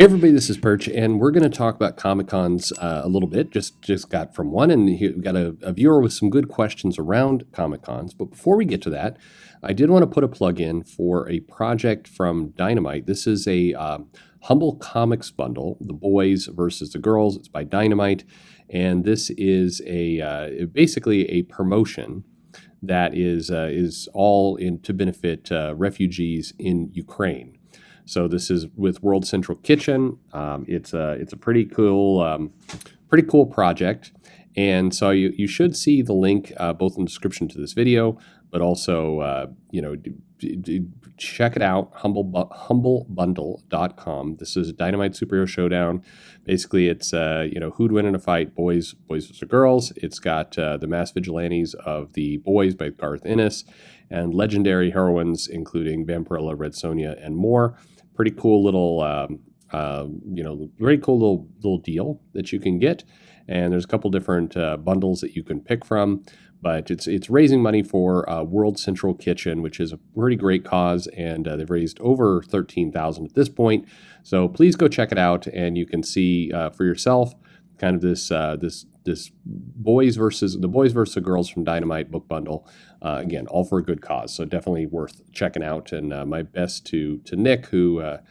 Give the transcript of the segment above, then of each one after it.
Hey everybody, this is Perch, and we're going to talk about Comic Cons a little bit. Just got from one, and we got a viewer with some good questions around Comic Cons. But before we get to that, I did want to put a plug in for a project from Dynamite. This is a Humble Comics bundle, the boys versus the girls. It's by Dynamite, and this is basically a promotion that is all in to benefit refugees in Ukraine. So this is with World Central Kitchen. It's a pretty cool project, and so you should see the link both in the description to this video, but also check it out, humblebundle.com. This is Dynamite Superhero Showdown. Basically, it's who'd win in a fight, boys versus girls. It's got the Mass Vigilantes of the Boys by Garth Ennis, and legendary heroines including Vampirella, Red Sonja, and more. Pretty cool little, very cool little deal that you can get. And there's a couple different bundles that you can pick from. But it's raising money for World Central Kitchen, which is a pretty great cause, and they've raised over $13,000 at this point. So please go check it out, and you can see for yourself kind of this boys versus the girls from Dynamite book bundle. Again, all for a good cause, so definitely worth checking out. And my best to Nick, who I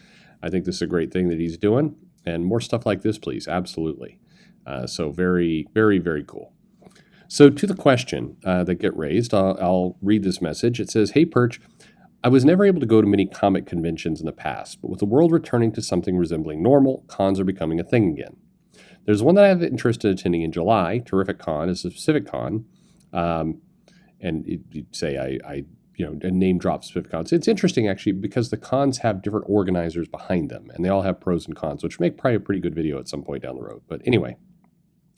think this is a great thing that he's doing, and more stuff like this, please, absolutely. So very, very, very cool. So to the question that get raised, I'll read this message. It says, "Hey Perch, I was never able to go to many comic conventions in the past, but with the world returning to something resembling normal, cons are becoming a thing again. There's one that I have interest in attending in July. Terrific Con is a specific con." And you'd say I name drop specific cons. It's interesting actually because the cons have different organizers behind them, and they all have pros and cons, which make probably a pretty good video at some point down the road. But anyway,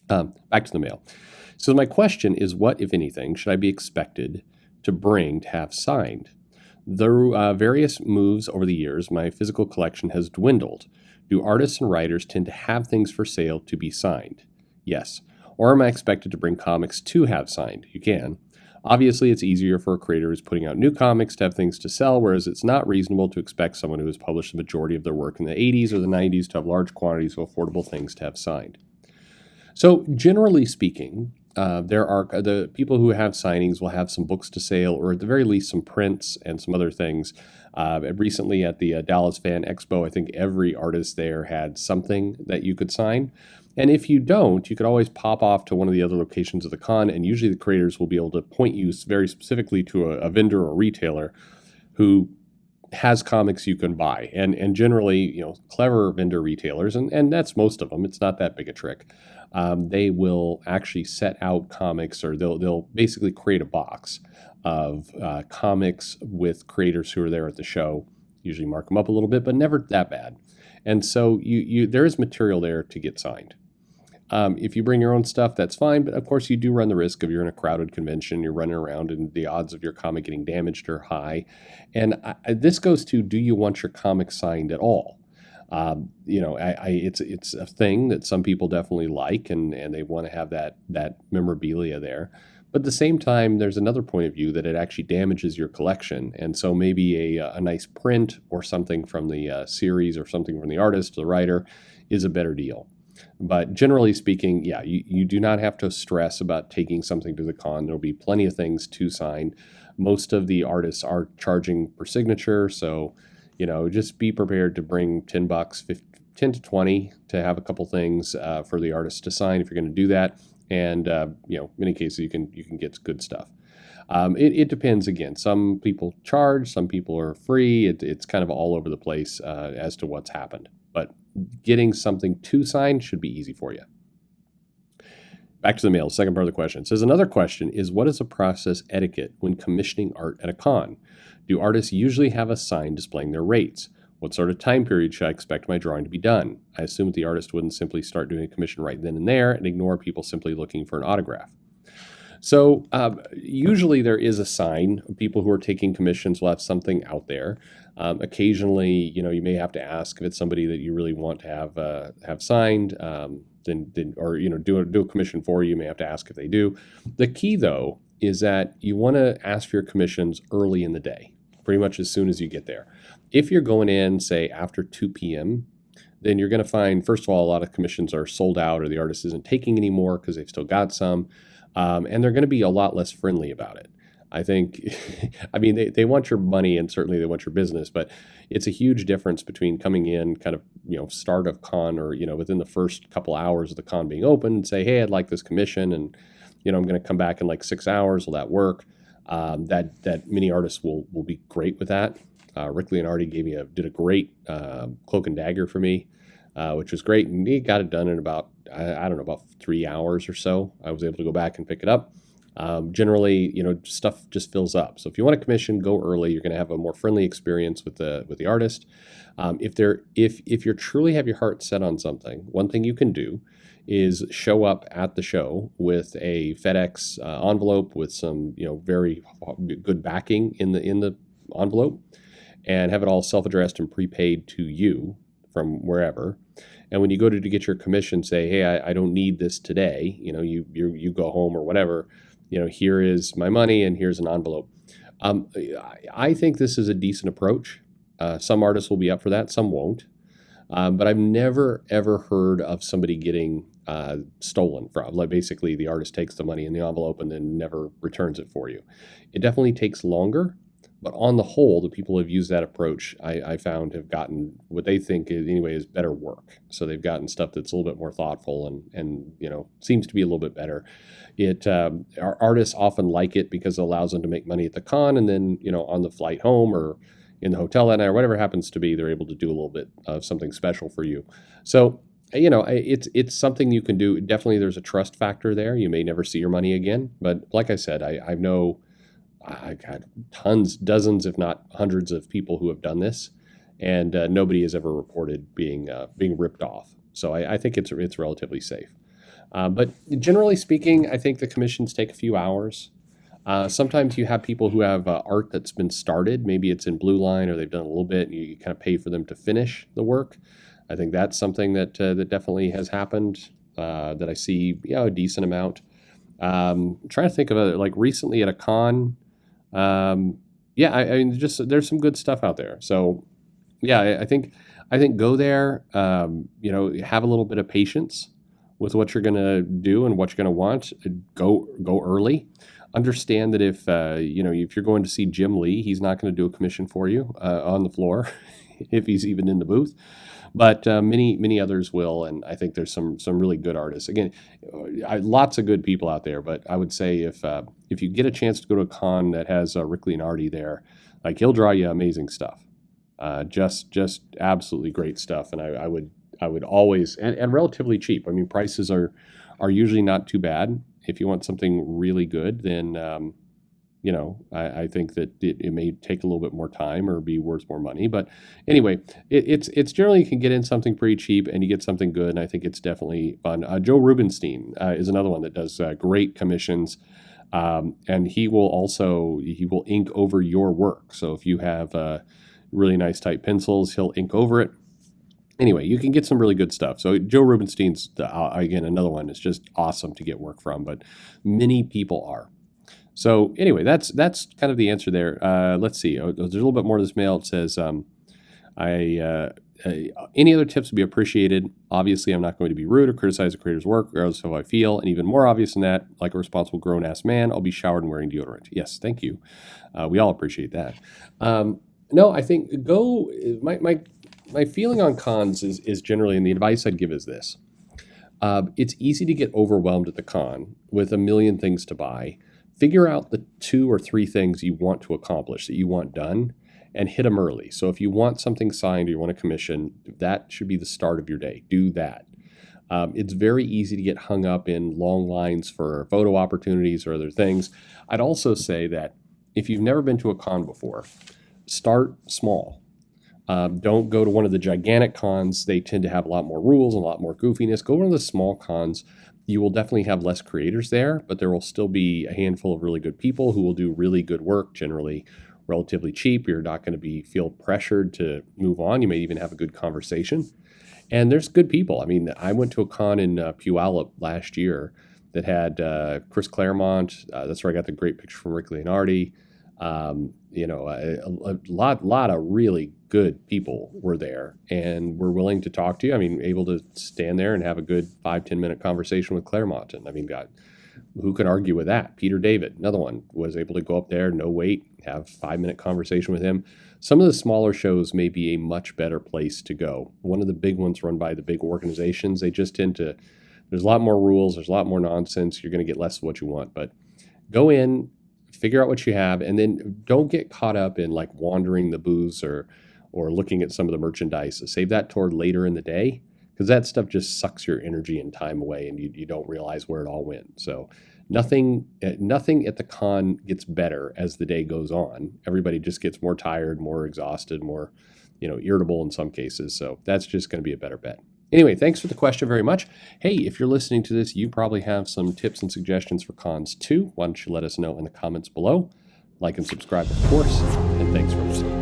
back to the mail. So my question is, what, if anything, should I be expected to bring to have signed? Through various moves over the years, my physical collection has dwindled. Do artists and writers tend to have things for sale to be signed? Yes. Or am I expected to bring comics to have signed? You can. Obviously, it's easier for a creator who's putting out new comics to have things to sell, whereas it's not reasonable to expect someone who has published the majority of their work in the 80s or the 90s to have large quantities of affordable things to have signed. So generally speaking, there are the people who have signings will have some books to sale, or at the very least some prints and some other things. Recently at the Dallas Fan Expo, I think every artist there had something that you could sign. And if you don't, you could always pop off to one of the other locations of the con, and usually the creators will be able to point you very specifically to a vendor or retailer who has comics you can buy. And generally, clever vendor retailers, and that's most of them, it's not that big a trick. They will actually set out comics, or they'll basically create a box of comics with creators who are there at the show, usually mark them up a little bit, but never that bad. And so there is material there to get signed. If you bring your own stuff, that's fine, but of course you do run the risk of you're in a crowded convention, you're running around, and the odds of your comic getting damaged are high. And this goes to, do you want your comic signed at all? It's a thing that some people definitely like, and they want to have that memorabilia there. But at the same time, there's another point of view that it actually damages your collection. And so maybe a nice print or something from the series or something from the artist, the writer, is a better deal. But generally speaking, yeah, you do not have to stress about taking something to the con. There'll be plenty of things to sign. Most of the artists are charging per signature, so just be prepared to bring $10, 10 to 20 to have a couple things for the artist to sign if you're going to do that. And many cases you can get good stuff. It depends again. Some people charge, some people are free. It's kind of all over the place as to what's happened. But getting something to sign should be easy for you. Back to the mail, second part of the question. It says, another question is, what is the process etiquette when commissioning art at a con? Do artists usually have a sign displaying their rates? What sort of time period should I expect my drawing to be done? I assume that the artist wouldn't simply start doing a commission right then and there and ignore people simply looking for an autograph. So usually there is a sign. People who are taking commissions will have something out there. Occasionally, you may have to ask if it's somebody that you really want to have signed, or do a commission for you. You may have to ask if they do. The key, though, is that you want to ask for your commissions early in the day, pretty much as soon as you get there. If you're going in, say, after 2 p.m., then you're going to find, first of all, a lot of commissions are sold out or the artist isn't taking anymore because they've still got some. And they're going to be a lot less friendly about it. I think, I mean, they want your money and certainly they want your business, but it's a huge difference between coming in kind of, start of con or, within the first couple hours of the con being open and say, hey, I'd like this commission and, I'm going to come back in like 6 hours. Will that work? That many artists will be great with that. Rick Leonardi did a great cloak and dagger for me, which was great. And he got it done in about, I don't know, about 3 hours or so. I was able to go back and pick it up. Generally, stuff just fills up. So if you want to commission, go early. You're going to have a more friendly experience with the artist. If you truly have your heart set on something, one thing you can do is show up at the show with a FedEx envelope with some very good backing in the envelope, and have it all self-addressed and prepaid to you from wherever. And when you go to get your commission, say, hey, I don't need this today. You go home or whatever. Here is my money and here's an envelope. I think this is a decent approach. Some artists will be up for that, some won't. But I've never, ever heard of somebody getting stolen from. Like basically the artist takes the money in the envelope and then never returns it for you. It definitely takes longer, but on the whole, the people who have used that approach, I found have gotten what they think is better work. So they've gotten stuff that's a little bit more thoughtful and seems to be a little bit better. Our artists often like it because it allows them to make money at the con, and then on the flight home or in the hotel that night or whatever it happens to be, they're able to do a little bit of something special for you. So it's something you can do. Definitely, there's a trust factor there. You may never see your money again, but like I said, I've had tons, dozens, if not hundreds of people who have done this, and nobody has ever reported being ripped off. So I think it's relatively safe. But generally speaking, I think the commissions take a few hours. Sometimes you have people who have art that's been started. Maybe it's in Blue Line or they've done a little bit, and you kind of pay for them to finish the work. I think that's something that definitely has happened, that I see a decent amount. I'm trying to think of it, like recently at a con. I mean, just there's some good stuff out there. So yeah, I think go there, have a little bit of patience with what you're going to do and what you're going to want. Go early. Understand that if you're going to see Jim Lee, he's not going to do a commission for you on the floor if he's even in the booth. But many others will, and I think there's some really good artists. Again, lots of good people out there. But I would say if you get a chance to go to a con that has Rick Leonardi there, like he'll draw you amazing stuff, just absolutely great stuff. And I would always and relatively cheap. I mean, prices are usually not too bad. If you want something really good, then I think that it may take a little bit more time or be worth more money. But anyway, it's generally you can get in something pretty cheap and you get something good, and I think it's definitely fun. Joe Rubenstein is another one that does great commissions, and he will ink over your work. So if you have really nice tight pencils, he'll ink over it. Anyway, you can get some really good stuff. So Joe Rubenstein's, again, another one that's just awesome to get work from, but many people are. So anyway, that's kind of the answer there. Let's see. There's a little bit more to this mail. It says, any other tips would be appreciated. Obviously, I'm not going to be rude or criticize a creator's work, regardless of how I feel. And even more obvious than that, like a responsible grown-ass man, I'll be showered and wearing deodorant. Yes, thank you. We all appreciate that. No, I think my feeling on cons is generally, and the advice I'd give is this. It's easy to get overwhelmed at the con with a million things to buy. Figure out the 2 or 3 things you want to accomplish, that you want done, and hit them early. So if you want something signed or you want a commission, that should be the start of your day. Do that. It's very easy to get hung up in long lines for photo opportunities or other things. I'd also say that if you've never been to a con before, start small. Don't go to one of the gigantic cons. They tend to have a lot more rules and a lot more goofiness. Go to one of the small cons. You will definitely have less creators there, but there will still be a handful of really good people who will do really good work, generally relatively cheap. You're not going to feel pressured to move on. You may even have a good conversation. And there's good people. I mean, I went to a con in Puyallup last year that had Chris Claremont. That's where I got the great picture from Rick Leonardi. A lot of really good people were there and were willing to talk to you. I mean, able to stand there and have a good 5-10 minute conversation with Claire Monton. I mean, God, who can argue with that? Peter David, another one, was able to go up there, no wait, have 5-minute conversation with him. Some of the smaller shows may be a much better place to go. One of the big ones run by the big organizations, they just tend to, there's a lot more rules, there's a lot more nonsense, you're going to get less of what you want. But go in, figure out what you have, and then don't get caught up in like wandering the booths or looking at some of the merchandise. Save that toward later in the day, because that stuff just sucks your energy and time away, and you don't realize where it all went. So nothing at the con gets better as the day goes on. Everybody just gets more tired, more exhausted, more irritable in some cases. So that's just going to be a better bet. Anyway, thanks for the question very much. Hey, if you're listening to this, you probably have some tips and suggestions for cons too. Why don't you let us know in the comments below? Like and subscribe, of course, and thanks for listening.